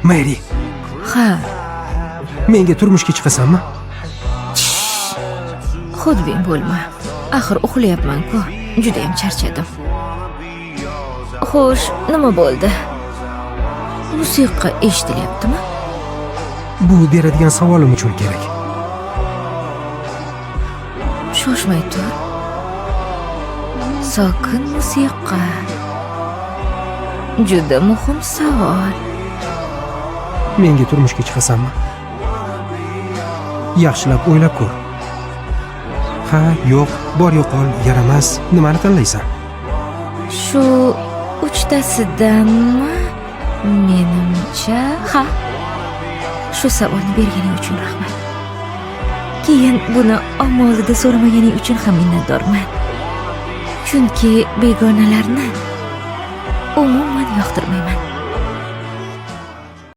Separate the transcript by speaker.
Speaker 1: Mayli,
Speaker 2: Ha,
Speaker 1: menga turmushga chiqasanmi?
Speaker 2: xudbin bo'lma. Axir uxlayapman-ku. Juda ham charchadim. Xo'sh, nima bo'ldi? Musiqa eshitilyaptimi?
Speaker 1: Bu beradigan savolim uchun kerak.
Speaker 2: Shoshmay tur. Sokin musiqa. Juda muhim savol.
Speaker 1: Menga turmushga chiqasanmi? Yaxshilab o'ylab ko'r. Ha, yo'q, bor yo'qol, yaramas. Nimani tanlaysan?
Speaker 2: Shu uchtasidanmi? Menimcha, ha. Shu savolni berganing uchun rahmat. Keyin buni omma oldida so'ramaganing uchun ham minnatdorman. Chunki begonalarni umuman yoqtirmayman.